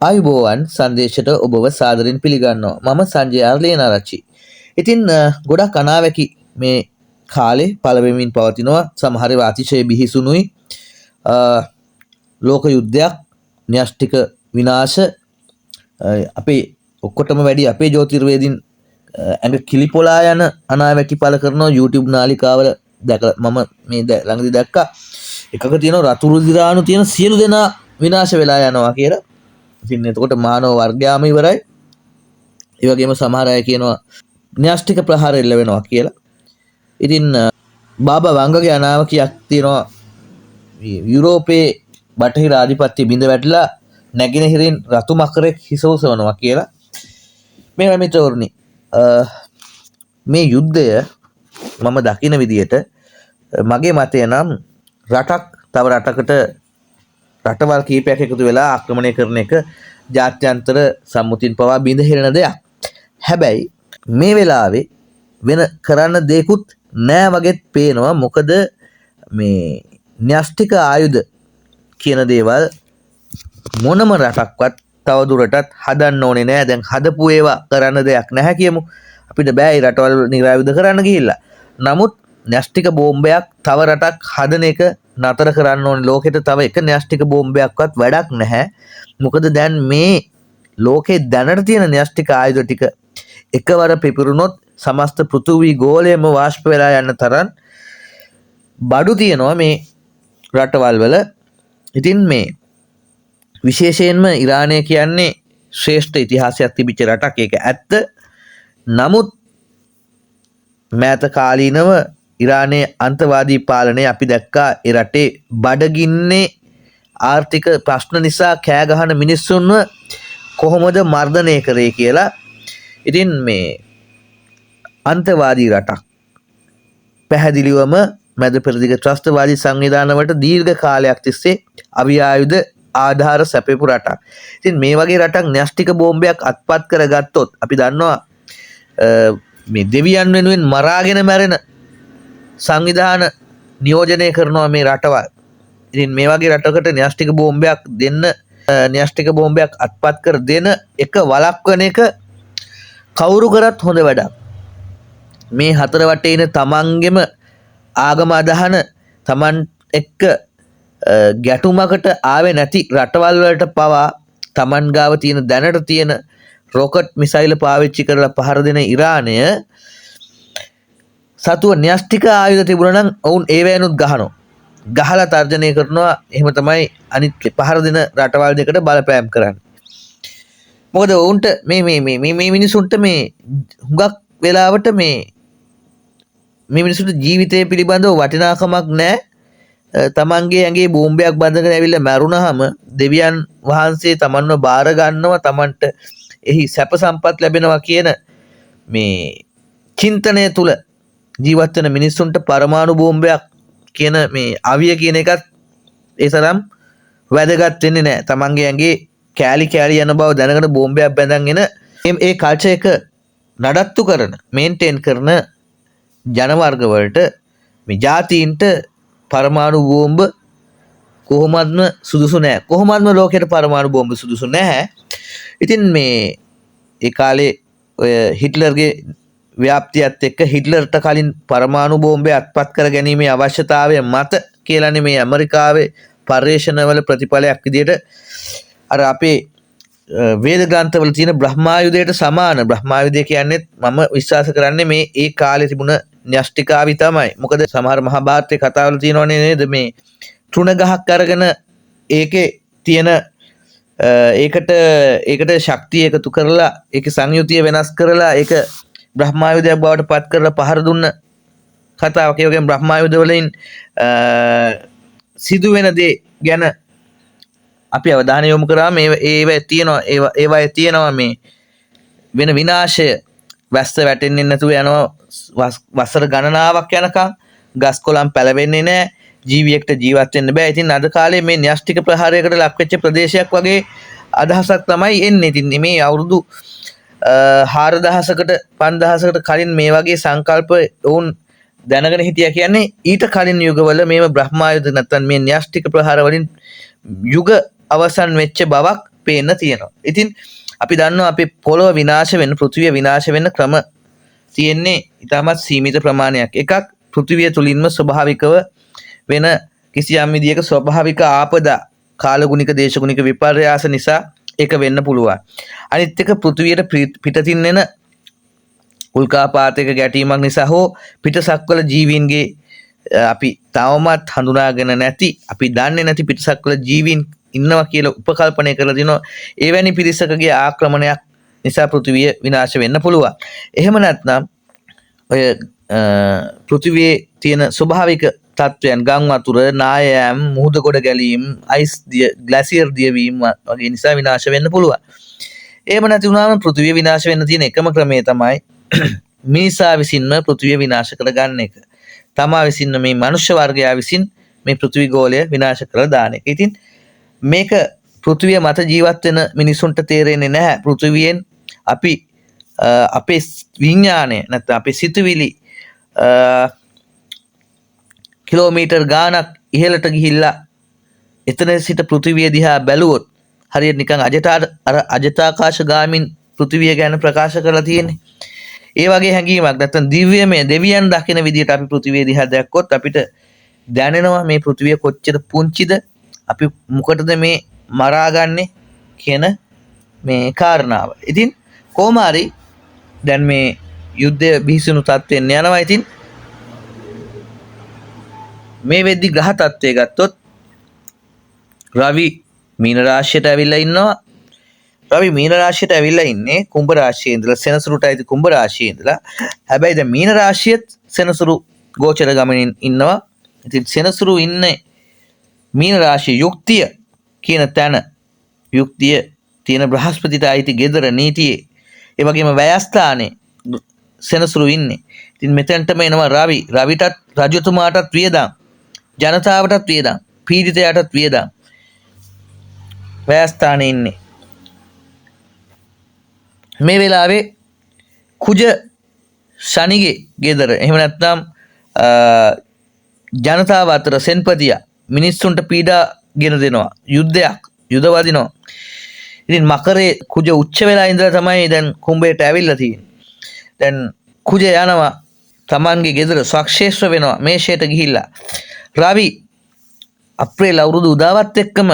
ආයුබෝවන් සංදේශයට ඔබව සාදරයෙන් පිළිගන්නවා. මම සංජය ආර්ලේනාරච්චි. ඉතින් ගොඩක් අනාවැකි මේ කාලේ පළවෙමින් පවතිනවා. සමහර ඒවා අතිශය බිහිසුණුයි. ලෝක යුද්ධයක්, න්‍යෂ්ටික විනාශ, අපේ ඔක්කොටම වැඩි අපේ ජ්‍යොතිර්වේදීන් ඇඟ කිලිපොලා යන අනාවැකි පළ කරනවා YouTube නාලිකාවල දැකලා මම මේ ළඟදී දැක්කා. එකක තියෙනවා රතු රුධිරාණු තියෙන සියලු දෙනා විනාශ වෙලා යනවා කියලා. ඉතින් එතකොට මානව වර්ගයාම ඉවරයි. ඒ වගේම සමහර අය කියනවා න්‍යෂ්ටික ප්‍රහාර එල්ල වෙනවා කියලා. ඉතින් බාබා වංගගේ අනාවැකියක් තියෙනවා. යුරෝපයේ බටහිර ආධිපත්‍ය බිඳ වැටලා නැගෙනහිරින් රතු මකරෙක් හිස ඔසවනවා කියලා. මේ මිත්‍රවරුනි, මේ යුද්ධය මම දකින විදිහට මගේ මතය නම් රටක් තව රටකට රටවල් කීපයක් එකතු වෙලා ආක්‍රමණය කරන එක ජාත්‍යන්තර සම්මුතින් පවා බිඳ හෙළන දෙයක්. හැබැයි මේ වෙලාවේ වෙන කරන්න දෙයක්වත් නෑ වගේත් පේනවා. මොකද මේ න්‍යෂ්ටික ආයුධ කියන දේවල් මොනම රටක්වත් තව දුරටත් හදන්න ඕනේ නෑ. දැන් හදපු ඒවා කරන්න දෙයක් නැහැ කියමු. අපිට බෑ ඒ රටවල් නිරායුධ කරන්න ගිහිල්ලා. නමුත් න්‍යෂ්ටික බෝම්බයක් තව රටක් හදන එක නතර කරන්න ඕනේ. ලෝකෙට තව එක න්‍යෂ්ටික බෝම්බයක්වත් වැඩක් නැහැ. මොකද දැන් මේ ලෝකේ දැනට තියෙන න්‍යෂ්ටික ආයුධ ටික එකවර පිපිරුණොත් සමස්ත පෘථිවි ගෝලයම වාෂ්ප වෙලා යන තරම් බඩු තියෙනවා මේ රටවල් වල. ඉතින් මේ විශේෂයෙන්ම ඉරානය කියන්නේ ශ්‍රේෂ්ඨ ඉතිහාසයක් තිබිච්ච රටක්. ඒක ඇත්ත. නමුත් මෑත කාලීනව ඉරානයේ අන්තවාදී පාලනය අපි දැක්කා. ඒ රටේ බඩගින්නේ ආර්ථික ප්‍රශ්න නිසා කෑ ගහන මිනිස්සුන්ව කොහොමද මර්ධනය කරේ කියලා. ඉතින් මේ අන්තවාදී රටක් පැහැදිලිවම මැද පෙරදිග ත්‍රස්තවාදී සංවිධානවලට දීර්ඝ කාලයක් තිස්සේ අවිආයුධ ආධාර සැපයපු රටක්. ඉතින් මේ වගේ රටක් න්‍යෂ්ටික බෝම්බයක් අත්පත් කරගත්තොත් අපි දන්නවා මේ දෙවියන් වෙනුවෙන් මරාගෙන මැරෙන සංවිධාන නියෝජනය කරනවා මේ රටවල්. ඉතින් මේ වගේ රටකට න්‍යෂ්ටික බෝම්බයක් දෙන්න, න්‍යෂ්ටික බෝම්බයක් අත්පත් කර දෙන එක වළක්වන එක කවුරු කරත් හොඳ වැඩක්. මේ හතර වටේ ඉන්න තමන්ගෙම ආගම අදහන, තමන් එක්ක ගැටුමකට ආවේ නැති රටවල් වලට පවා තමන් ගාව තියෙන දැනට තියෙන රොකට් මිසයිල් පාවිච්චි කරලා පහර දෙන ඉරානය සතුව න්‍යෂ්ටික ආයුධ තිබුණා නම් ඔවුන් ඒවැනුත් ගහනවා. ගහලා තර්ජනය කරනවා. එහෙම තමයි අනිත් පහර දෙන රටවල් දෙකට බලපෑම් කරන්නේ. මොකද ඔවුන්ට මේ මිනිසුන්ට මේ හුඟක් වෙලාවට මේ මිනිසුන්ට ජීවිතය පිළිබඳව වටිනාකමක් නැහැ. තමන්ගේ ඇඟේ බෝම්බයක් බඳගෙන ඇවිල්ලා මැරුණාම දෙවියන් වහන්සේ තමන්ව බාර ගන්නවා. තමන්ට එහි සැප සම්පත් ලැබෙනවා කියන මේ චින්තනය තුල ජීවත් වෙන මිනිස්සුන්ට පරමාණු බෝම්බයක් කියන මේ අවිය කියන එකත් ඒ තරම් වැදගත් වෙන්නේ නැහැ. තමන්ගේ ඇඟේ කෑලි කෑලි යන බව දැනගෙන බෝම්බයක් බැඳගෙන ඒ කල්චර් එක නඩත්තු කරන, මේන්ටේන් කරන ජනවර්ග වලට මේ ජාතීන්ට පරමාණු බෝම්බ කොහොමත්ම සුදුසු නැහැ. කොහොමත්ම ලෝකෙට පරමාණු බෝම්බ සුදුසු නැහැ. ඉතින් මේ ඒ කාලේ ඔය හිට්ලර්ගේ ව්‍යාප්තියත් එක්ක හිට්ලර්ට කලින් පරමාණු බෝම්බය අත්පත් කර ගැනීමේ අවශ්‍යතාවය මත කියලානේ මේ ඇමරිකාවේ පර්යේෂණවල ප්‍රතිඵලයක් විදියට අර අපේ වේද ග්‍රන්ථවල තියෙන බ්‍රහ්මායුධයට සමාන. බ්‍රහ්මායුධය කියන්නේ මම විශ්වාස කරන්නේ මේ ඒ කාලේ තිබුණ න්‍යෂ්ටිකාවි තමයි. මොකද සමහර මහා භාරතයේ කතාවල තියෙනවනේ නේද මේ තෘණ ගහක් අරගෙන ඒකේ තියෙන ඒකට ශක්තිය එකතු කරලා ඒකේ සංයුතිය වෙනස් කරලා ඒක බ්‍රහ්මායුධයක් බවට පත් කරලා පහර දුන්න කතාවක්. ඒ වගේම බ්‍රහ්මායුධ වලින් සිදුවෙන දේ ගැන අපි අවධානය යොමු කරාම ඒවා තියෙනවා මේ වෙන විනාශය. වැස්ස වැටෙන්නේ නැතුව යනවා වසර ගණනාවක් යනකම්. ගස් කොළන් පැලවෙන්නේ නැහැ. ජීවියෙක්ට ජීවත් වෙන්න බෑ. ඉතින් අද කාලේ මේ න්‍යෂ්ටික ප්‍රහාරයකට ලක් වෙච්ච ප්‍රදේශයක් වගේ අදහසක් තමයි එන්නේ. ඉතින් මේ අවුරුදු 4000කට 5000කට කලින් මේ වගේ සංකල්ප වුන් දැනගෙන හිටියා කියන්නේ ඊට කලින් යුගවල මේව බ්‍රහ්මායුධ නැත්නම් මේ න්‍යෂ්ටික ප්‍රහාර වලින් යුග අවසන් වෙච්ච බවක් පේන්න තියෙනවා. ඉතින් අපි දන්නවා අපේ පොළොව විනාශ වෙන්න, පෘථිවිය විනාශ වෙන්න ක්‍රම තියෙන්නේ ඉතාමත් සීමිත ප්‍රමාණයක්. එකක් පෘථිවිය තුලින්ම ස්වභාවිකව වෙන කිසියම් විදියක ස්වභාවික ආපදා, කාලගුණික දේශගුණික විපර්යාස නිසා ඒක වෙන්න පුළුවන්. අනිත් එක පෘථිවියට පිටතින් එන උල්කාපාතයක ගැටීමක් නිසා හෝ පිටසක්වල ජීවීන්ගේ අපි තවමත් හඳුනාගෙන නැති, අපි දන්නේ නැති පිටසක්වල ජීවීන් ඉන්නවා කියලා උපකල්පනය කරලා දිනවා. එවැනි පිරිසකගේ ආක්‍රමණයක් නිසා පෘථිවිය විනාශ වෙන්න පුළුවන්. එහෙම නැත්නම් ඔය පෘථිවියේ තියෙන ස්වභාවික තත්වයන්, ගම් වතුර, නායෑම්, මුහුද ගොඩ ගැලීම්, අයිස් ග්ලැසියර් දියවීම වගේ නිසා විනාශ වෙන්න පුළුවන්. එහෙම නැති වුණාම පෘථිවිය විනාශ වෙන්න තියෙන එකම ක්‍රමය තමයි මිනිසා විසින්ම පෘථිවිය විනාශ කරගන්න එක. තමා විසින්ම මේ මනුෂ්‍ය වර්ගයා විසින් මේ පෘථිවි ගෝලය විනාශ කරලා දාන එක. ඉතින් මේක පෘථිවිය මත ජීවත් වෙන මිනිසුන්ට තේරෙන්නේ නැහැ. පෘථිවියෙන් අපි අපේ විඥාණය නැත්නම් අපේ සිතුවිලි කිලෝමීටර් ගාණක් ඉහළට ගිහිල්ලා එතන සිට පෘථිවිය දිහා බැලුවොත් හරියට නිකන් අජටාකාශ ගාමින් පෘථිවිය ගැන ප්‍රකාශ කරලා තියෙන්නේ. ඒ වගේ හැඟීමක් නැත්නම් දිව්‍යමය දෙවියන් දකින විදිහට අපි පෘථිවිය දිහා දැක්කොත් අපිට දැනෙනවා මේ පෘථිවිය කොච්චර පුංචිද, අපි මොකටද මේ මරාගන්නේ කියන මේ කාරණාව. ඉතින් කොහොම හරි දැන් මේ යුද්ධය බිහිසුණු තත්ත්වෙන් යනවා. ඉතින් මේ වෙද්දි ග්‍රහ තත්ත්වය ගත්තොත් රවි මීන රාශියට ඇවිල්ලා ඉන්නවා. රවි මීන රාශියට ඇවිල්ලා ඉන්නේ කුම්භ රාශියේ ඉඳලා, සෙනසුරුට අයිති කුම්භ රාශියේ ඉඳලා. හැබැයි දැන් මීන රාශියත් සෙනසුරු ගෝචර ගමනින් ඉන්නවා. ඉතින් සෙනසුරු ඉන්නේ මීන රාශිය යුක්තිය කියන තැන, යුක්තිය තියෙන බ්‍රහස්පතිට අයිති ගෙදර නීතියේ, ඒ වගේම වැයස්ථානයේ සෙනසුරු ඉන්නේ. ඉතින් මෙතනටම එනවා රවි. රවිටත් රජතුමාටත් වියදම්, ජනතාවටත් වියදම්, පීඩිතයාටත් වියදම්. වැයස්ථානයේ ඉන්නේ. මේ වෙලාවේ කුජ ශනිගේ ගෙදර, එහෙම නැත්නම් ජනතාව අතර සෙන්පතියා මිනිස්සුන්ට පීඩා ගෙන දෙනවා, යුද්ධයක්, යුද වදිනවා. ඉතින් මකරේ කුජ උච්ච වෙලා ඉඳලා තමයි දැන් කුම්භයට ඇවිල්ලා තියෙන්නේ. දැන් කුජ යනවා තමන්ගේ ගෙදර, ස්වක්ෂේත්‍ර වෙනවා මේෂයට ගිහිල්ලා. රවි අප්‍රේල් අවුරුදු උදාවත් එක්කම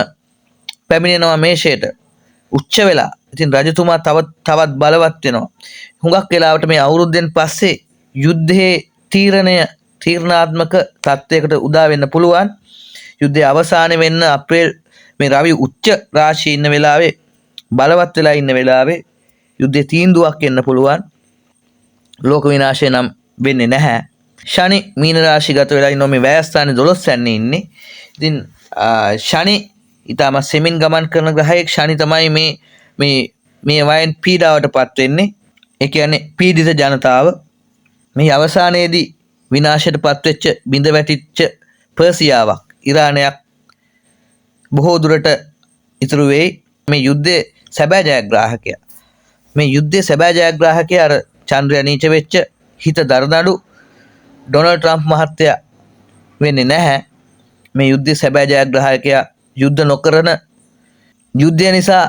පැමිණෙනවා මේෂයට උච්ච වෙලා. ඉතින් රජතුමා තවත් බලවත් වෙනවා. හුඟක් වෙලාවට මේ අවුරුද්දෙන් පස්සේ යුද්ධයේ තීරණාත්මක තත්ත්වයකට උදා වෙන්න පුළුවන්. යුද්ධයේ අවසානයේ වෙන්න අප්‍රේල් මේ රවි උච්ච රාශියේ ඉන්න වෙලාවේ, බලවත් වෙලා ඉන්න වෙලාවේ යුද්ධයේ තීන්දුවක් එන්න පුළුවන්. ලෝක විනාශය නම් වෙන්නේ නැහැ. ශනි මීන රාශිගත වෙලා ඉන්න මේ වැයස්ථානයේ 12 යන්නේ ඉන්නේ. ඉතින් ශනි ඊටම සෙමින් ගමන් කරන ග්‍රහයෙක්. ශනි තමයි මේ වයන් පීඩාවටපත් වෙන්නේ. ඒ කියන්නේ පීඩිත ජනතාව. මේ අවසානයේදී විනාශයටපත් වෙච්ච, බිඳ වැටිච්ච පර්සියාවක්, ඉරානයක් බොහෝ දුරට ඉතුරු වෙයි. මේ යුද්ධයේ සැබෑ ජයග්‍රාහකයා, මේ යුද්ධයේ සැබෑ ජයග්‍රාහකයා අර චන්ද්‍රය නීච වෙච්ච, හිත දරදඬු ඩොනල්ඩ් ට්‍රම්ප් මහත්තයා වෙන්නේ නැහැ. මේ යුද්ධයේ සැබෑ ජයග්‍රාහකයා යුද්ධ නොකරන, යුද්ධය නිසා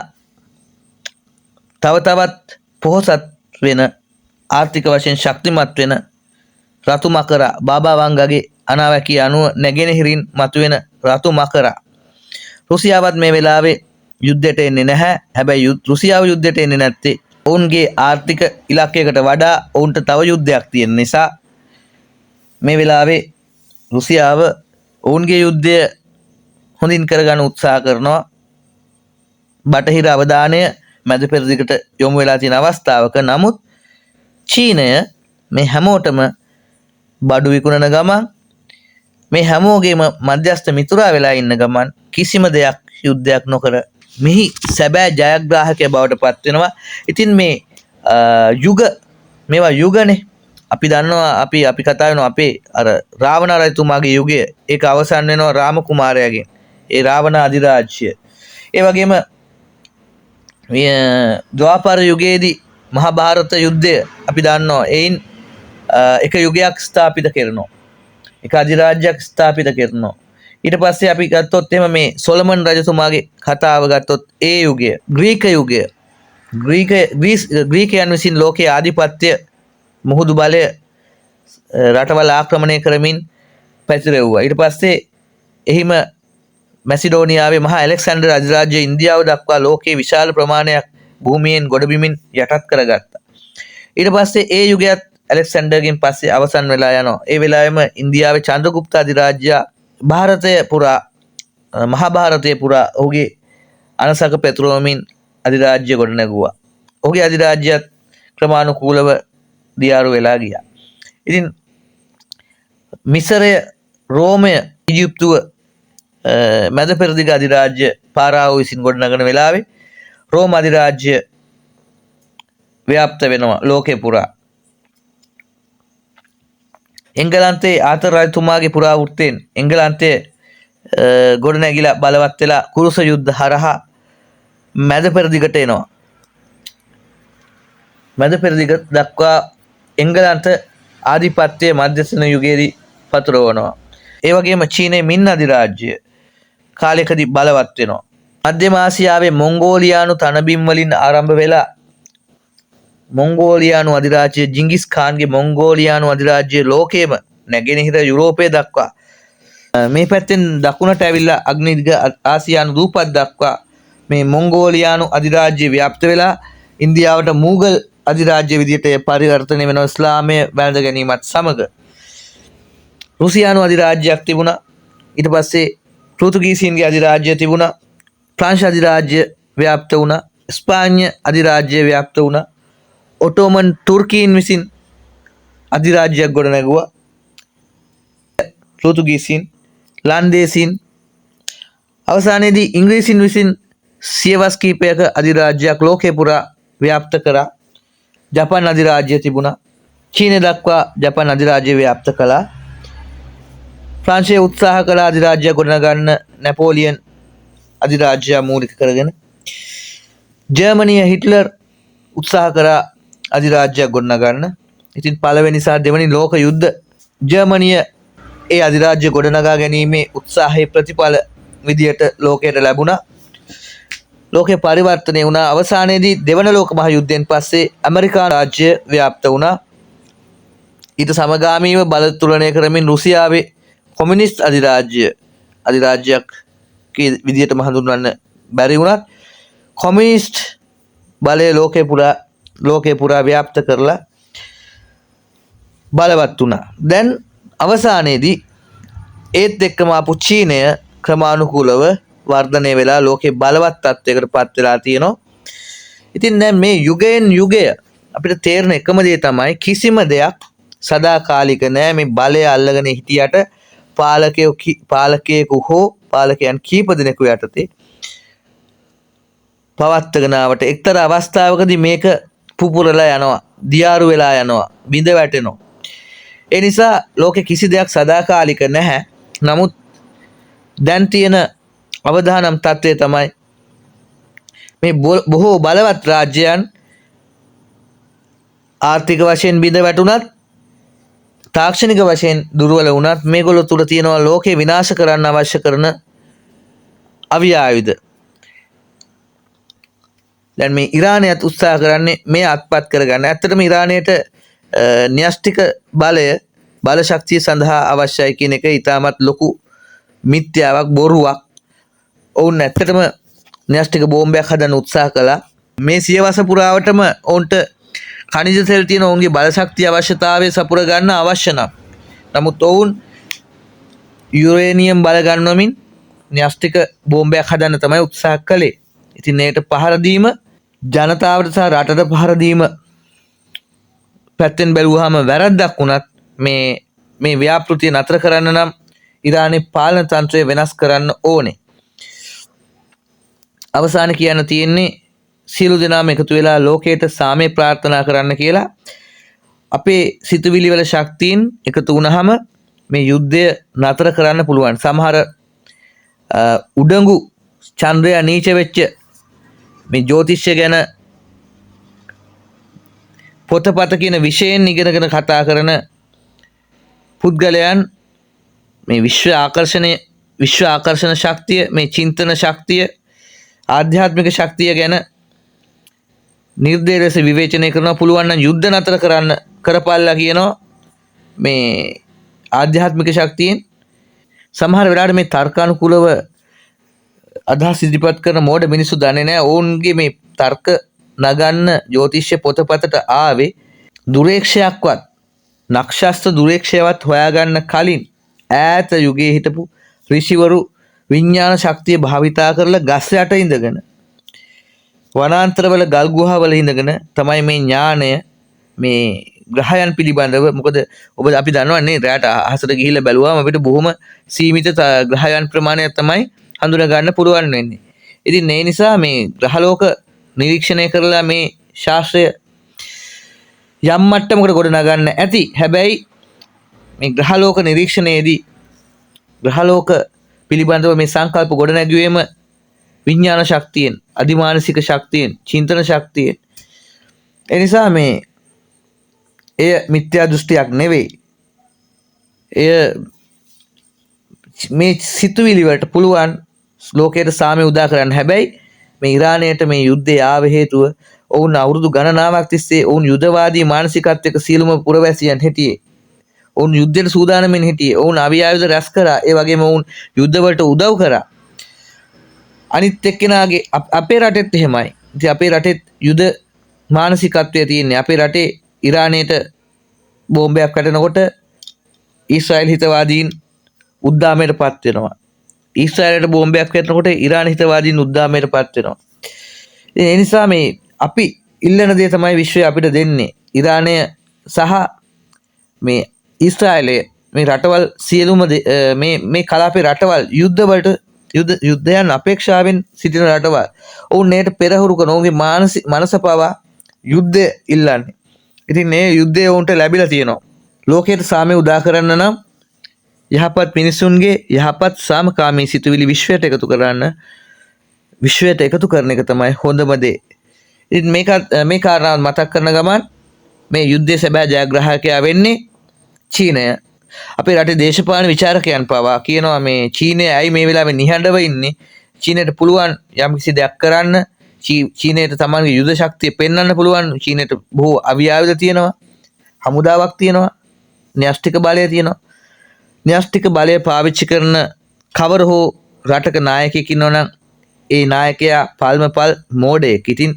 තව තවත් පොහොසත් වෙන, ආර්ථික වශයෙන් ශක්තිමත් වෙන රතු මකරා, බාබා වංගගේ අනාවැකිය අනුව නැගෙනහිරින් මතුවෙන රතු මකරා. රුසියාවත් මේ වෙලාවේ යුද්ධයට එන්නේ නැහැ. හැබැයි රුසියාව යුද්ධයට එන්නේ නැත්තේ ඔවුන්ගේ ආර්ථික ඉලක්කයකට වඩා ඔවුන්ට තව යුද්ධයක් තියෙන නිසා. මේ වෙලාවේ රුසියාව ඔවුන්ගේ යුද්ධය හොඳින් කරගන්න උත්සාහ කරනවා. බටහිර අවධානය මැද පෙරදිගට යොමු වෙලා තියෙන අවස්ථාවක. නමුත් චීනය මේ හැමෝටම බඩු විකුණන ගමන්, මේ හැමෝගේම මධ්‍යස්ථ මිතුරා වෙලා ඉන්න ගමන් කිසිම දෙයක්, යුද්ධයක් නොකර මෙහි සැබෑ ජයග්‍රාහකයා බවට පත් වෙනවා. ඉතින් මේ යුග, මේවා යුගනේ. අපි දන්නවා, අපි කතා වෙනවා අපේ අර රාවණ රජතුමාගේ යුගය. ඒක අවසන් වෙනවා රාම කුමාරයාගෙන්, ඒ රාවණ අධිරාජ්‍ය. ඒ වගේම ද්වාපර යුගයේදී මහා භාරත යුද්ධය අපි දන්නවා. එයින් එක යුගයක් ස්ථාපිත කරනවා, එක අධිරාජ්‍යයක් ස්ථාපිත කරනවා. ඊට පස්සේ අපි ගත්තොත් එහෙම මේ සොලමන් රජතුමාගේ කතාව ගත්තොත් ඒ යුගය ග්‍රීක යුගය ග්‍රීකයන් විසින් ලෝකයේ ආධිපත්‍ය මුහුදු බලය රටවල් ආක්‍රමණය කරමින් පැතිරෙව්වා. ඊට පස්සේ එහිම මැසිඩෝනියාවේ මහා ඇලෙක්සැන්ඩර් අධිරාජ්‍ය ඉන්දියාව දක්වා ලෝකයේ විශාල ප්‍රමාණයක් භූමියෙන් ගොඩබිමින් යටත් කරගත්තා. ඊට පස්සේ ඒ යුගයත් ඇලෙක්සැන්ඩර්ගෙන් පස්සේ අවසන් වෙලා යනවා. ඒ වෙලාවෙම ඉන්දියාවේ චන්ද්‍රගුප්ත අධිරාජ්‍යයා ಭಾರತය පුරා මහා භාරතය පුරා ඔහුගේ අනසක පැතුරවමින් අධිරාජ්‍ය ගොඩනැගුවා. ඔහුගේ අධිරාජ්‍යයත් ක්‍රමානුකූලව දියාරු වෙලා ගියා. ඉතින් මිසරය, රෝමය, ඊජිප්තුව මැද පෙරදිග අධිරාජ්‍ය පාරාවෝ විසින් ගොඩනගන වෙලාවේ රෝම අධිරාජ්‍ය ව්‍යාප්ත වෙනවා ලෝකේ පුරා. එංගලන්තයේ ආතර් රජතුමාගේ පුරාවෘත්තෙන් එංගලන්තයේ ගොඩනැගිලා බලවත් වෙලා කුරුස යුද්ධ හරහා මැද පෙරදිගට එනවා. මැද පෙරදිග දක්වා එංගලන්ත ආධිපත්‍යය මධ්‍යස්ථ යුගයේදී පතුරවනවා. ඒ වගේම චීනයේ මින් අධිරාජ්‍ය කාලයකදී බලවත් වෙනවා. මධ්‍යම ආසියාවේ මොංගෝලියානු තනබිම් වලින් ආරම්භ වෙලා මොංගෝලියානු අධිරාජ්‍ය ජිංගිස් ખાන්ගේ මොංගෝලියානු අධිරාජ්‍ය ලෝකයේම නැගෙනහිර යුරෝපය දක්වා මේ පැත්තෙන් දකුණට ඇවිල්ලා අග්නිදිග ආසියානු දූපත් දක්වා මේ මොංගෝලියානු අධිරාජ්‍ය ව්‍යාප්ත වෙලා ඉන්දියාවට මූගල් අධිරාජ්‍ය විදියට පරිවර්තනය වෙනවා ඉස්ලාමය වැළඳ ගැනීමත් සමග. රුසියානු අධිරාජ්‍යයක් තිබුණා. ඊට පස්සේ පෘතුගීසීන්ගේ අධිරාජ්‍ය තිබුණා. ප්‍රංශ අධිරාජ්‍ය ව්‍යාප්ත වුණා. ස්පාඤ්ඤ අධිරාජ්‍ය ව්‍යාප්ත වුණා. ඔටෝමන් තුර්කීන් විසින් අධිරාජ්‍යයක් ගොඩ නැගුවා. පෘතුගීසීන්, ලන්දේසීන් අවසානයේදී ඉංග්‍රීසීන් විසින් සියවස් කීපයක අධිරාජ්‍යයක් ලෝකේ පුරා ව්‍යාප්ත කරා. ජපාන් අධිරාජ්‍ය තිබුණා. චීනය දක්වා ජපාන් අධිරාජ්‍ය ව්‍යාප්ත කළා. ප්‍රංශය උත්සාහ කළ අධිරාජ්‍ය ගොඩනගන්න නැපෝලියන් අධිරාජ්‍ය මූලික කරගෙන. ජර්මනිය හිට්ලර් උත්සාහ කරා අධිරාජ්‍යයක් ගොඩනගන්න. ඉතින් පළවෙනි සහ දෙවැනි ලෝක යුද්ධ ජර්මනිය ඒ අධිරාජ්‍ය ගොඩනගා ගැනීමේ උත්සාහයේ ප්‍රතිඵල විදියට ලෝකයට ලැබුණා. ලෝකේ පරිවර්තනය වුණා. අවසානයේදී දෙවන ලෝක මහ යුද්ධයෙන් පස්සේ ඇමරිකානු රාජ්‍ය ව්‍යාප්ත වුණා. ඊට සමගාමීව බල තුලනය කරමින් රුසියාවේ කොමියුනිස්ට් අධිරාජ්‍යයක් විදියටම හඳුන්වන්න බැරි වුණත් කොමියුනිස්ට් බලය ලෝකේ පුරා ව්‍යාප්ත කරලා බලවත් වුණා. දැන් අවසානයේදී ඒත් එක්කම ආපු චීනය ක්‍රමානුකූලව වර්ධනය වෙලා ලෝකේ බලවත් තත්ත්වයකට පත් වෙලා තියෙනවා. ඉතින් දැන් මේ යුගයෙන් යුගය අපිට තේරෙන එකම දේ තමයි කිසිම දෙයක් සදාකාලික නෑ. මේ බලය අල්ලගෙන හිටියට පාලකයෙකු හෝ පාලකයන් කීප දෙනෙකු යටතේ පවත්වාගෙන ආවට එක්තරා අවස්ථාවකදී මේක පුපුරලා යනවා, දියාරු වෙලා යනවා, බිඳ වැටෙනවා. ඒ නිසා ලෝකේ කිසි දෙයක් සදාකාලික නැහැ. නමුත් දැන් තියෙන අවදානම් තත්ත්වය තමයි මේ බොහෝ බලවත් රාජ්‍යයන් ආර්ථික වශයෙන් බිඳ වැටුණත් තාක්ෂණික වශයෙන් දුර්වල වුණත් මේගොල්ලෝ තුල තියෙනවා ලෝකේ විනාශ කරන්න අවශ්‍ය කරන අවි ආයුධ. දැන් මේ ඉරානයත් උත්සාහ කරන්නේ මේ අත්පත් කරගන්න. ඇත්තටම ඉරානයට න්‍යෂ්ටික බල ශක්තිය සඳහා අවශ්‍යයි කියන එක ඉතාමත් ලොකු මිත්‍යාවක්, බොරුවක්. ඔවුන් ඇත්තටම න්‍යෂ්ටික බෝම්බයක් හදන්න උත්සාහ කළා. මේ සියවස පුරාවටම ඔවුන්ට खनिज तेल තියෙන ඔවුන්ගේ බල ශක්තිය අවශ්‍යතාවය සපුර ගන්න අවශ්‍ය නම්. නමුත් ඔවුන් යුරේනියම් බල ගන්නවමින් න්‍යෂ්ටික බෝම්බයක් හදන්න තමයි උත්සාහ කළේ. ඉතින් ඒකට පහර දීම ජනතාවට සහ රටට පහර දීම පැත්තෙන් බැලුවාම වැරද්දක් වුණත් මේ ව්‍යාපෘතිය නතර කරන්න නම් ඉරානයේ පාලන තන්ත්‍රය වෙනස් කරන්න ඕනේ. අවසාන කියන්න තියෙන්නේ සියලු දෙනාම එකතු වෙලා ලෝකයට සාමය ප්‍රාර්ථනා කරන්න කියලා. අපේ සිතුවිලි වල ශක්තියින් එකතු වුණාම මේ යුද්ධය නතර කරන්න පුළුවන්. සමහර උඩඟු චන්ද්‍රයා නීච වෙච්ච මේ ජ්‍යොතිෂය ගැන පොතපත කියන විෂයෙන් ඉගෙනගෙන කතා කරන පුද්ගලයන් මේ විශ්ව ආකර්ෂණය විශ්ව ආකර්ෂණ ශක්තිය, මේ චින්තන ශක්තිය, ආධ්‍යාත්මික ශක්තිය ගැන නිර්දය ලෙස විවේචනය කරනවා. පුළුවන් නම් යුද්ධ නතර කරන්න කරපල්ලා කියනවා මේ ආධ්‍යාත්මික ශක්තියෙන්. සමහර වෙලාවට මේ තර්කානුකූලව අදහස් ඉදිරිපත් කරන මෝඩ මිනිස්සු දන්නේ නැහැ ඔවුන්ගේ මේ තර්ක නගන්න ජ්‍යොතිෂ්‍ය පොතපතට ආවේ දුරේක්ෂයක්වත් නක්ෂස්ත්‍ර දුරේක්ෂයවත් හොයාගන්න කලින් ඈත යුගයේ හිටපු ඍෂිවරු විඥාන ශක්තිය භාවිතා කරලා ගස් යට ඉඳගෙන වනාන්තරවල ගල් ගුහාවල ඉඳගෙන තමයි මේ ඥාණය මේ ග්‍රහයන් පිළිබඳව. මොකද ඔබ අපි දන්නවනේ රැට අහසට ගිහිල්ලා බැලුවාම අපිට බොහොම සීමිත ග්‍රහයන් ප්‍රමාණයක් තමයි හඳුනා ගන්න පුළුවන් වෙන්නේ. ඉතින් ඒ නිසා මේ ග්‍රහලෝක නිරීක්ෂණය කරලා මේ ශාස්ත්‍රය යම් මට්ටමකට ගොඩ නගන්න ඇති. හැබැයි මේ ග්‍රහලෝක නිරීක්ෂණයේදී ග්‍රහලෝක පිළිබඳව මේ සංකල්ප ගොඩ නැගුවේම විඥාන ශක්තියෙන්, අධිමානසික ශක්තියෙන්, චින්තන ශක්තියෙන්. ඒ නිසා මේ එය මිත්‍යා දෘෂ්ටියක් නෙවෙයි. එය මේ සිතුවිලි වලට පුළුවන් ලෝකයට සාමය උදා කරන්න. හැබැයි මේ ඉරානයට මේ යුද්ධය ආව හේතුව ඔවුන් අවුරුදු ගණනාවක් තිස්සේ ඔවුන් යුදවාදී මානසිකත්වයක සියලුම පුරවැසියන් හිටියේ. ඔවුන් යුද්ධයට සූදානම්ෙන් හිටියේ. ඔවුන් අවි ආයුධ රැස් කරා. ඒ වගේම ඔවුන් යුද්ධවලට උදව් කරා. අනිත් එක්කෙනාගේ අපේ රටෙත් එහෙමයි. ඉතින් අපේ රටෙත් යුද මානසිකත්වය තියෙන්නේ. අපේ රටේ ඉරානයට බෝම්බයක් වැටෙනකොට ඊශ්‍රායල් හිතවාදීන් උද්දාමයට පත් වෙනවා. ඊශ්‍රායලට බෝම්බයක් වැටෙනකොට ඉරාන හිතවාදීන් උද්දාමයට පත් වෙනවා. ඒ නිසා මේ අපි ඉල්ලන දේ තමයි විශ්වය අපිට දෙන්නේ. ඉරානය සහ මේ ඊශ්‍රායලය මේ රටවල් සියලුම මේ කලාපේ රටවල් යුද්ධයන් අපේක්ෂාවෙන් සිටින රටවල්. ඔවුන් ඒට පෙරහුරු කරන ඔවුන්ගේ මනස පවා යුද්ධය ඉල්ලන්නේ. ඉතින් මේ යුද්ධය ඔවුන්ට ලැබිලා තියෙනවා. ලෝකයට සාමය උදා කරන්න නම් යහපත් මිනිසුන්ගේ යහපත් සාමකාමී සිතුවිලි විශ්වයට එකතු කරන්න, විශ්වයට එකතු කරන එක තමයි හොඳම දේ. ඉතින් මේ කාරණාව මතක් කරන ගමන් මේ යුද්ධයේ සැබෑ ජයග්‍රාහකයා වෙන්නේ චීනය. අපේ රටේ දේශපාලන විචාරකයන් පවා කියනවා මේ චීනය ඇයි මේ වෙලාවේ නිහඬව ඉන්නේ? චීනයට පුළුවන් යම්කිසි දෙයක් කරන්න. චීනයට තමන්ගේ යුද ශක්තිය පෙන්වන්න පුළුවන්. චීනයට බොහෝ අවි ආයුධ තියෙනවා, හමුදාවක් තියෙනවා, න්‍යෂ්ටික බලය තියෙනවා. න්‍යෂ්ටික බලය පාවිච්චි කරන කවර හෝ රටක නායකයෙක් ඉන්නවනම් ඒ නායකයා පල්මපල් මෝඩයෙක්. ඉතින්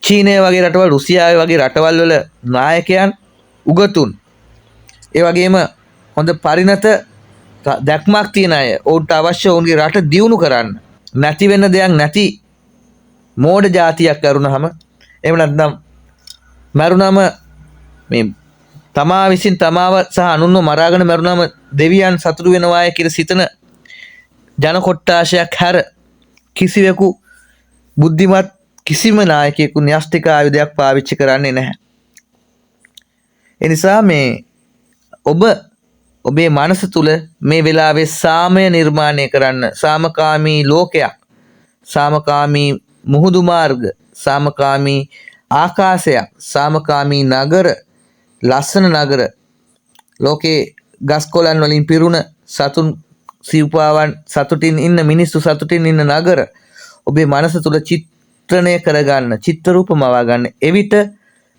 චීනය වගේ රටවල්, රුසියාව වගේ රටවල් වල නායකයන් උගතුන්, ඒ වගේම හොඳ පරිණත දැක්මක් තියෙන අය. ඔවුන්ට අවශ්‍ය ඔවුන්ගේ රට දියුණු කරන්න. නැති වෙන දෙයක් නැති මෝඩ ජාතියක් කරුණාම, එහෙම නැත්නම් මරුණාම මේ තමා විසින් තමාව සහ අනුන්ව මරාගෙන මරුණාම දෙවියන් සතුටු වෙනවාය කියලා සිතන ජන කොට්ටාශයක් හැර කිසිවෙකු බුද්ධිමත් කිසිම නායකයෙකු න්‍යෂ්ටික ආයුධයක් පාවිච්චි කරන්නේ නැහැ. ඒ නිසා මේ ඔබේ මනස තුල මේ වෙලාවේ සාමය නිර්මාණය කරන්න, සාමකාමී ලෝකයක්, සාමකාමී මුහුදු මාර්ග, සාමකාමී ආකාශයක්, සාමකාමී නගර, ලස්සන නගර, ලෝකේ ගස්කොළන් වලින් පිරුණ සතුන් සිව්පාවන් සතුටින් ඉන්න මිනිස්සු සතුටින් ඉන්න නගර ඔබේ මනස තුල චිත්‍රණය කරගන්න, චිත්‍ර රූප මවා ගන්න. එවිට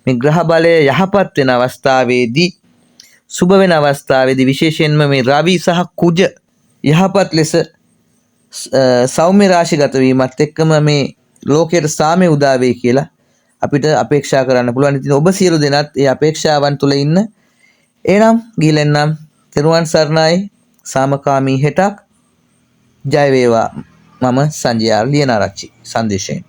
මේ ග්‍රහ බලය යහපත් වෙන අවස්ථාවේදී, සුබ වෙන අවස්ථාවේදී, විශේෂයෙන්ම මේ රවි සහ කුජ යහපත් ලෙස සෞම්‍ය රාශිගත වීමත් එක්කම මේ ලෝකයට සාමය උදා වේ කියලා අපිට අපේක්ෂා කරන්න පුළුවන්. ඉතින් ඔබ සියලු දෙනාත් ඒ අපේක්ෂාවන් තුල ඉන්න. එනම් ගිලෙන්නම් තෙරුවන් සරණයි. සාමකාමී හෙටක් ජය වේවා. මම සංජය ලියනාරච්චි සංදේශයෙන්.